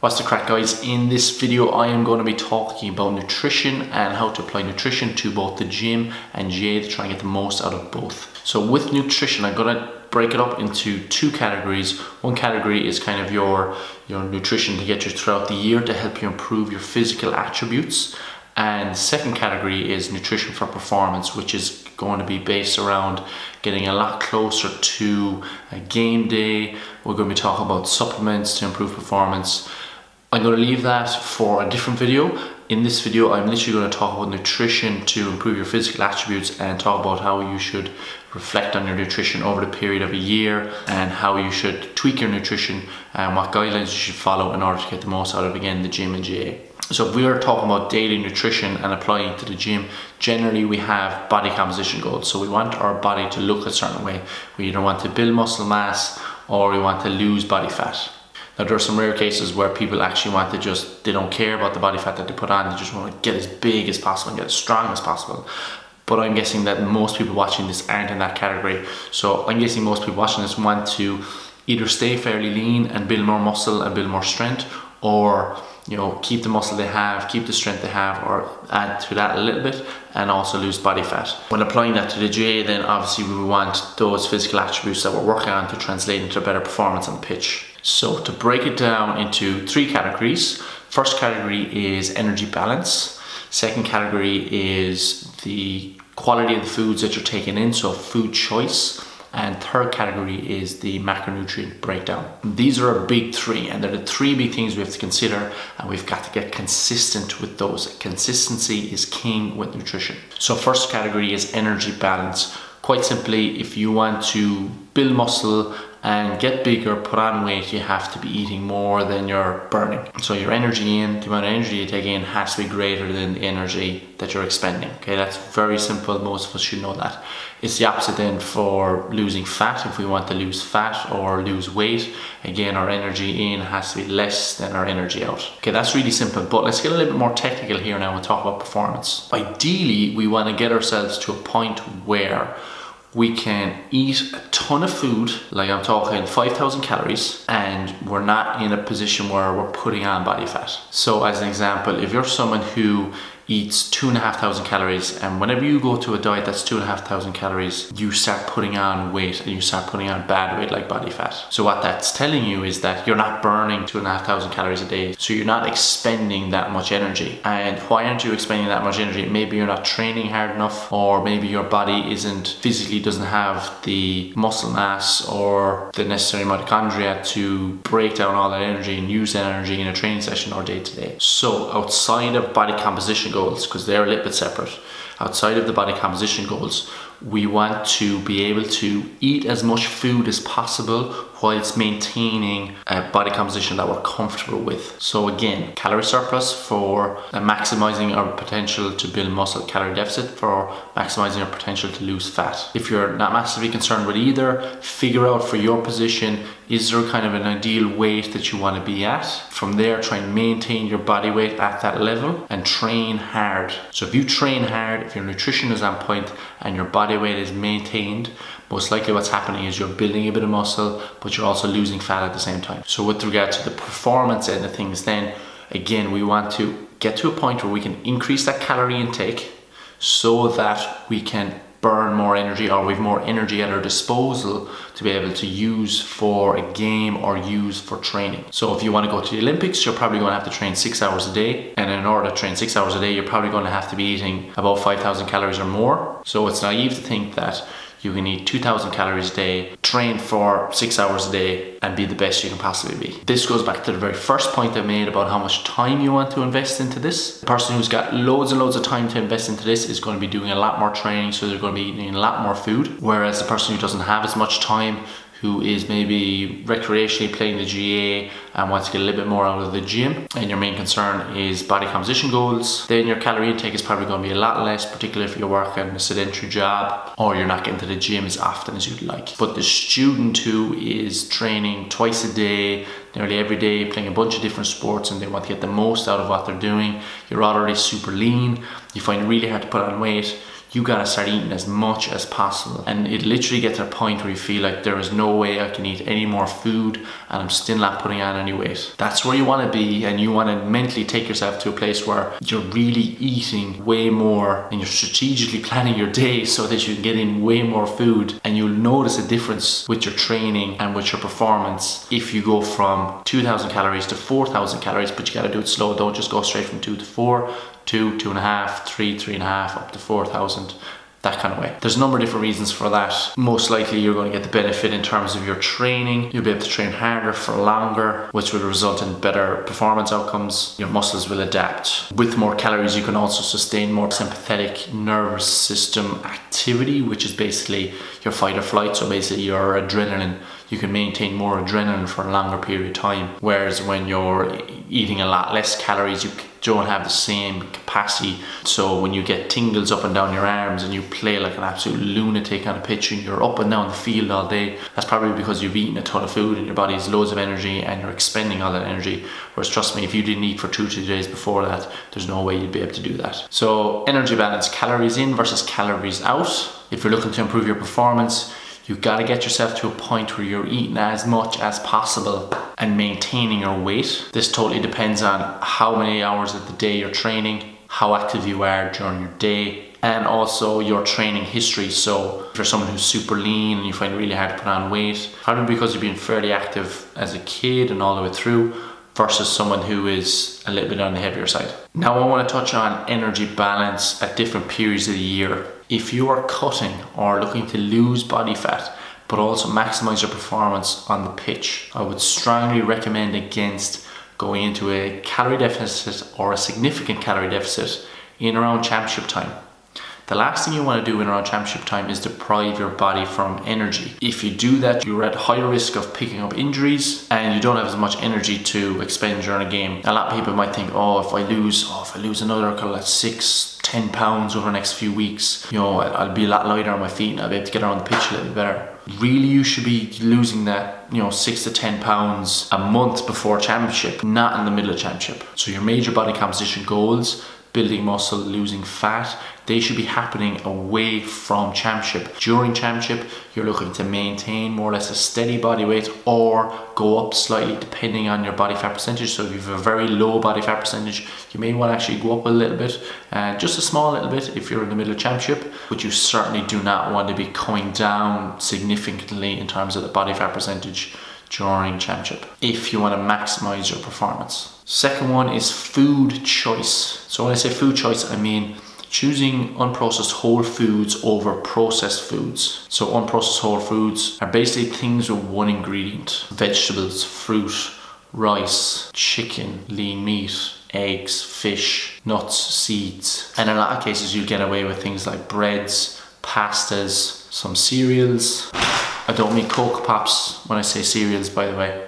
What's the crack, guys? In this video I am going to be talking about nutrition and how to apply nutrition to both the gym and GAA to try and get the most out of both. So with nutrition, I'm going to break it up into two categories. One category is kind of your nutrition to get you throughout the year to help you improve your physical attributes. And the second category is nutrition for performance, which is going to be based around getting a lot closer to a game day. We're going to be talking about supplements to improve performance. I'm going to leave that for a different video. In this video, I'm literally going to talk about nutrition to improve your physical attributes and talk about how you should reflect on your nutrition over the period of a year and how you should tweak your nutrition and what guidelines you should follow in order to get the most out of, again, the gym and GAA. So if we are talking about daily nutrition and applying it to the gym, generally we have body composition goals. So we want our body to look a certain way. We either want to build muscle mass or we want to lose body fat. Now there are some rare cases where people actually want to they don't care about the body fat that they put on, they just want to get as big as possible and get as strong as possible. But I'm guessing that most people watching this aren't in that category. So I'm guessing most people watching this want to either stay fairly lean and build more muscle and build more strength, or keep the muscle they have, keep the strength they have, or add to that a little bit and also lose body fat. When applying that to the GAA, then obviously we want those physical attributes that we're working on to translate into better performance on the pitch. So to break it down into three categories, first category is energy balance. Second category is the quality of the foods that you're taking in, so food choice. And third category is the macronutrient breakdown. These are our big three, and they're the three big things we have to consider, and we've got to get consistent with those. Consistency is king with nutrition. So first category is energy balance. Quite simply, if you want to build muscle and get bigger, put on weight, you have to be eating more than you're burning. So your energy in, the amount of energy you take in has to be greater than the energy that you're expending. Okay, that's very simple. Most of us should know that. It's the opposite then for losing fat. If we want to lose fat or lose weight, again, our energy in has to be less than our energy out. Okay, that's really simple, but let's get a little bit more technical here now and talk about performance. Ideally, we want to get ourselves to a point where we can eat a ton of food, like I'm talking 5,000 calories, and we're not in a position where we're putting on body fat. So as an example, if you're someone who eats 2,500 calories, and whenever you go to a diet that's 2,500 calories, you start putting on weight and you start putting on bad weight like body fat. So what that's telling you is that you're not burning 2,500 calories a day, so you're not expending that much energy. And why aren't you expending that much energy? Maybe you're not training hard enough, or maybe your body doesn't have the muscle mass or the necessary mitochondria to break down all that energy and use that energy in a training session or day to day. So outside of body composition goals, because they're a little bit separate, outside of the body composition goals, we want to be able to eat as much food as possible whilst maintaining a body composition that we're comfortable with. So again, calorie surplus for maximizing our potential to build muscle, calorie deficit for maximizing our potential to lose fat. If you're not massively concerned with either, figure out for your position, is there kind of an ideal weight that you want to be at? From there, try and maintain your body weight at that level and train hard. So if you train hard, if your nutrition is on point and your body weight is maintained, most likely what's happening is you're building a bit of muscle, but you're also losing fat at the same time. So with regard to the performance end of things, then again, we want to get to a point where we can increase that calorie intake so that we can burn more energy, or we have more energy at our disposal to be able to use for a game or use for training. So if you want to go to the Olympics, you're probably going to have to train 6 hours a day, and in order to train 6 hours a day, you're probably going to have to be eating about 5,000 calories or more. So it's naive to think that you can eat 2,000 calories a day, train for 6 hours a day, and be the best you can possibly be. This goes back to the very first point I made about how much time you want to invest into this. The person who's got loads and loads of time to invest into this is going to be doing a lot more training, so they're going to be eating a lot more food. Whereas the person who doesn't have as much time, who is maybe recreationally playing the GAA and wants to get a little bit more out of the gym, and your main concern is body composition goals, then your calorie intake is probably going to be a lot less, particularly if you're working a sedentary job or you're not getting to the gym as often as you'd like. But the student who is training twice a day, nearly every day, playing a bunch of different sports, and they want to get the most out of what they're doing, you're already super lean, you find it really hard to put on weight, you gotta start eating as much as possible. And it literally gets to a point where you feel like there is no way I can eat any more food and I'm still not putting on any weight. That's where you want to be, and you want to mentally take yourself to a place where you're really eating way more and you're strategically planning your day so that you can get in way more food. And you'll notice a difference with your training and with your performance if you go from 2,000 calories to 4,000 calories, but you got to do it slow. Don't just go straight from 2 to 4, 2, 2.5, 3, 3.5, up to 4,000. That kind of way. There's a number of different reasons for that. Most likely you're going to get the benefit in terms of your training. You'll be able to train harder for longer, which will result in better performance outcomes. Your muscles will adapt. With more calories, you can also sustain more sympathetic nervous system activity, which is basically your fight or flight. So basically your adrenaline. You can maintain more adrenaline for a longer period of time. Whereas when you're eating a lot less calories, you don't have the same capacity. So when you get tingles up and down your arms and you play like an absolute lunatic on a pitch and you're up and down the field all day, that's probably because you've eaten a ton of food and your body has loads of energy and you're expending all that energy. Whereas trust me, if you didn't eat for 2-3 days before that, there's no way you'd be able to do that. So energy balance, calories in versus calories out. If you're looking to improve your performance, you've got to get yourself to a point where you're eating as much as possible and maintaining your weight. This totally depends on how many hours of the day you're training, how active you are during your day, and also your training history. So if you're someone who's super lean and you find it really hard to put on weight, probably because you've been fairly active as a kid and all the way through, versus someone who is a little bit on the heavier side. Now I want to touch on energy balance at different periods of the year. If you are cutting or looking to lose body fat, but also maximize your performance on the pitch, I would strongly recommend against going into a calorie deficit or a significant calorie deficit in around championship time. The last thing you want to do in around championship time is deprive your body from energy. If you do that, you're at higher risk of picking up injuries and you don't have as much energy to expend during a game. A lot of people might think, if I lose another kind of like 6-10 pounds over the next few weeks, I'll be a lot lighter on my feet and I'll be able to get around the pitch a little bit better. Really, you should be losing that 6 to 10 pounds a month before championship, not in the middle of championship. So your major body composition goals, building muscle, losing fat, they should be happening away from championship. During championship, you're looking to maintain more or less a steady body weight or go up slightly depending on your body fat percentage. So if you have a very low body fat percentage, you may want to actually go up a little bit, just a small little bit if you're in the middle of championship, but you certainly do not want to be coming down significantly in terms of the body fat percentage during championship if you want to maximize your performance. Second one is food choice. So when I say food choice, I mean choosing unprocessed whole foods over processed foods. So unprocessed whole foods are basically things with one ingredient: vegetables, fruit, rice, chicken, lean meat, eggs, fish, nuts, seeds. And in a lot of cases you get away with things like breads, pastas, some cereals. I don't mean Cocoa Pops when I say cereals, by the way.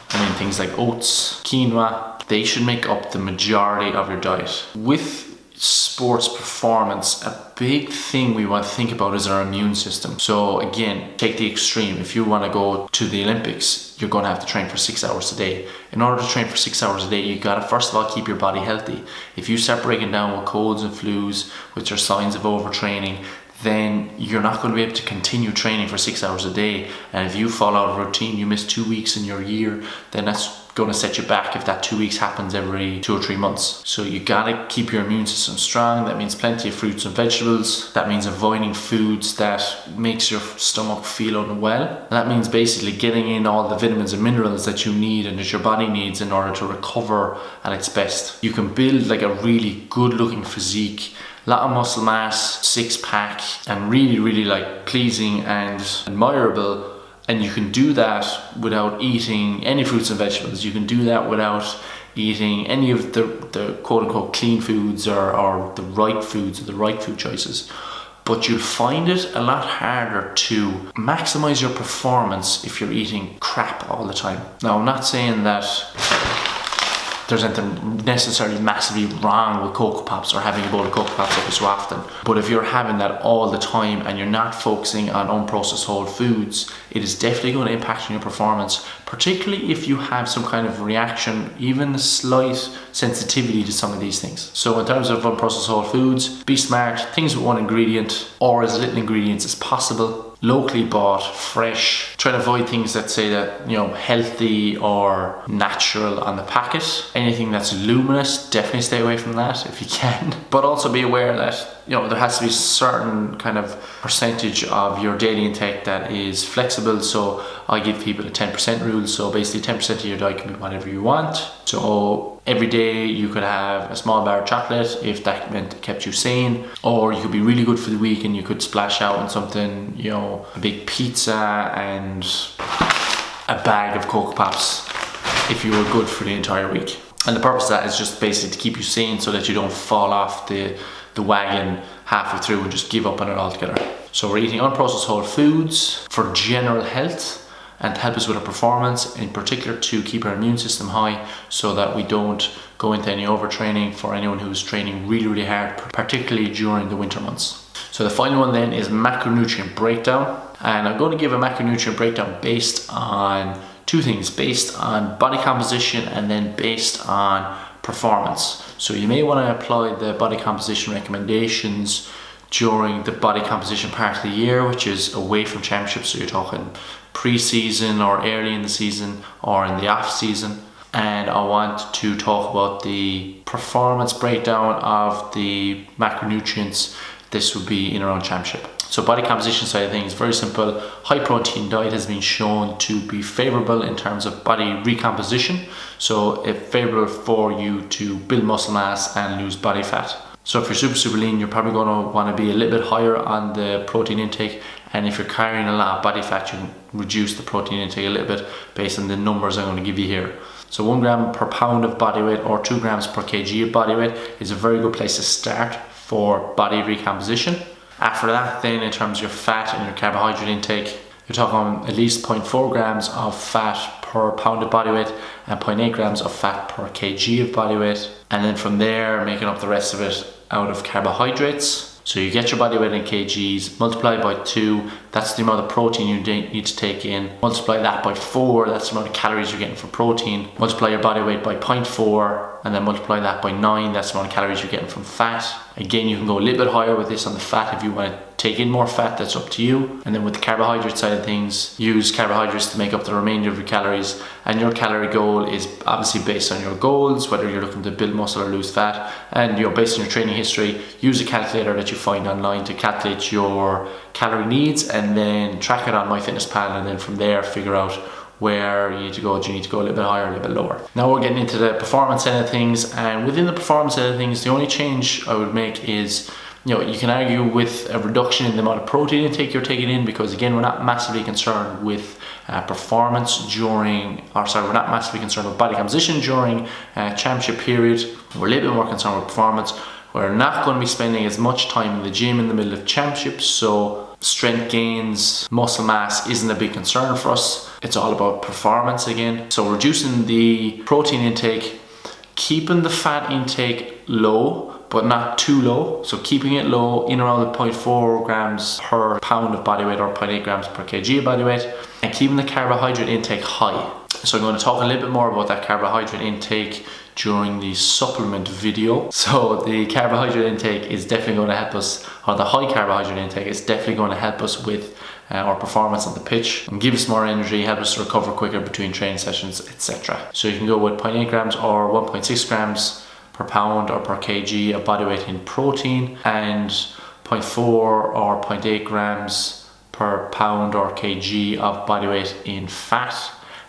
I mean things like oats, quinoa. They should make up the majority of your diet. With sports performance, a big thing we want to think about is our immune system. So again, take the extreme. If you want to go to the Olympics, you're going to have to train for 6 hours a day. In order to train for 6 hours a day, you got to first of all keep your body healthy. If you start breaking down with colds and flus, which are signs of overtraining, then you're not going to be able to continue training for 6 hours a day. And if you fall out of routine, you miss 2 weeks in your year, then that's going to set you back if that 2 weeks happens every 2 or 3 months. So you got to keep your immune system strong. That means plenty of fruits and vegetables. That means avoiding foods that makes your stomach feel unwell. And that means basically getting in all the vitamins and minerals that you need and that your body needs in order to recover at its best. You can build like a really good looking physique, a lot of muscle mass, six pack, and really like pleasing and admirable. And you can do that without eating any fruits and vegetables. You can do that without eating any of the quote unquote clean foods or the right foods or the right food choices. But you'll find it a lot harder to maximize your performance if you're eating crap all the time. Now, I'm not saying that there's anything necessarily massively wrong with Cocoa Pops or having a bowl of Cocoa Pops every so often. But if you're having that all the time and you're not focusing on unprocessed whole foods, it is definitely going to impact on your performance, particularly if you have some kind of reaction, even a slight sensitivity to some of these things. So in terms of unprocessed whole foods, be smart, things with one ingredient or as little ingredients as possible. Locally bought, fresh. Try to avoid things that say that, you know, healthy or natural on the packet. Anything that's luminous, definitely stay away from that if you can. But also be aware that, you know, there has to be a certain kind of percentage of your daily intake that is flexible. So I give people a 10% rule. So basically 10% of your diet can be whatever you want. So every day you could have a small bar of chocolate if that meant it kept you sane, or you could be really good for the week and you could splash out on something, you know, a big pizza and a bag of Cocoa Pops if you were good for the entire week. And the purpose of that is just basically to keep you sane so that you don't fall off the wagon halfway through and just give up on it altogether. So we're eating unprocessed whole foods for general health and to help us with our performance, in particular to keep our immune system high so that we don't go into any overtraining for anyone who's training really, really hard, particularly during the winter months. So the final one then is macronutrient breakdown. And I'm going to give a macronutrient breakdown based on two things, based on body composition and then based on performance. So you may want to apply the body composition recommendations during the body composition part of the year, which is away from championships. So you're talking pre-season or early in the season or in the off season. And I want to talk about the performance breakdown of the macronutrients. This would be in around championship. So body composition side of things, very simple. High protein diet has been shown to be favorable in terms of body recomposition. So it's favorable for you to build muscle mass and lose body fat. So if you're super lean, you're probably going to want to be a little bit higher on the protein intake. And if you're carrying a lot of body fat, you can reduce the protein intake a little bit based on the numbers I'm going to give you here. So 1 gram per pound of body weight or 2 grams per kg of body weight is a very good place to start for body recomposition. After that, then in terms of your fat and your carbohydrate intake, you're talking at least 0.4 grams of fat per pound of body weight and 0.8 grams of fat per kg of body weight. And then from there, making up the rest of it out of carbohydrates. So you get your body weight in kgs, multiply by 2, that's the amount of protein you need to take in. Multiply that by 4, that's the amount of calories you're getting from protein. Multiply your body weight by 0.4, and then multiply that by 9, that's the amount of calories you're getting from fat. Again, you can go a little bit higher with this on the fat if you want to take in more fat, that's up to you. And then with the carbohydrate side of things, use carbohydrates to make up the remainder of your calories. And your calorie goal is obviously based on your goals, whether you're looking to build muscle or lose fat. And you're based on your training history, use a calculator that you find online to calculate your calorie needs and then track it on MyFitnessPal, and then from there figure out where you need to go. Do you need to go a little bit higher, a little bit lower? Now we're getting into the performance side of things, and within the performance side of things, the only change I would make is, you know, you can argue with a reduction in the amount of protein intake you're taking in, because again, we're not massively concerned with performance during, we're not massively concerned with body composition during championship period. We're a little bit more concerned with performance. We're not going to be spending as much time in the gym in the middle of championships, so strength gains, muscle mass isn't a big concern for us. It's all about performance again. So reducing the protein intake, keeping the fat intake low, but not too low. So keeping it low in around the 0.4 grams per pound of body weight or 0.8 grams per kg of body weight, and keeping the carbohydrate intake high. So I'm going to talk a little bit more about that carbohydrate intake during the supplement video. So the carbohydrate intake is definitely going to help us, or the high carbohydrate intake is definitely going to help us with our performance on the pitch and give us more energy, help us to recover quicker between training sessions, etc. So you can go with 0.8 grams or 1.6 grams per pound or per kg of body weight in protein, and 0.4 or 0.8 grams per pound or kg of body weight in fat,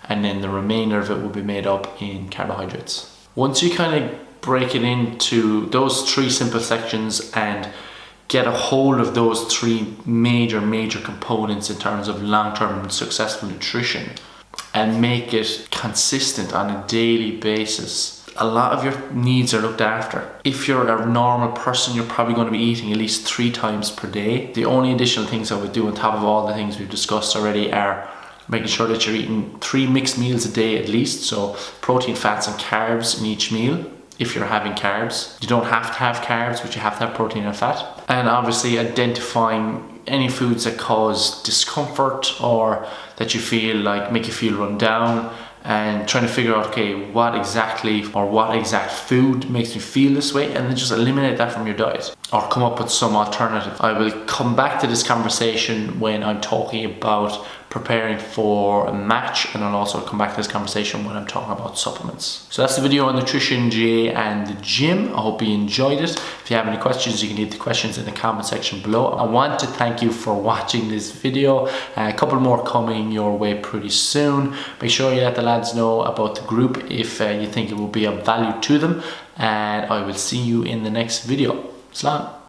and then the remainder of it will be made up in carbohydrates. Once you kind of break it into those 3 simple sections and get a hold of those 3 major components in terms of long-term successful nutrition and make it consistent on a daily basis, a lot of your needs are looked after. If you're a normal person, you're probably going to be eating at least 3 times per day. The only additional things I would do on top of all the things we've discussed already are making sure that you're eating 3 mixed meals a day at least, so protein, fats and carbs in each meal. If you're having carbs, you don't have to have carbs, but you have to have protein and fat. And obviously identifying any foods that cause discomfort or that you feel like make you feel run down, and trying to figure out, okay, what exact food makes me feel this way, and then just eliminate that from your diet or come up with some alternative. I will come back to this conversation when I'm talking about preparing for a match, and I'll also come back to this conversation when I'm talking about supplements. So that's the video on nutrition, GAA and the gym. I hope you enjoyed it. If you have any questions, you can leave the questions in the comment section below. I want to thank you for watching this video. A couple more coming your way pretty soon. Make sure you let the lads know about the group if you think it will be of value to them, and I will see you in the next video. Slán.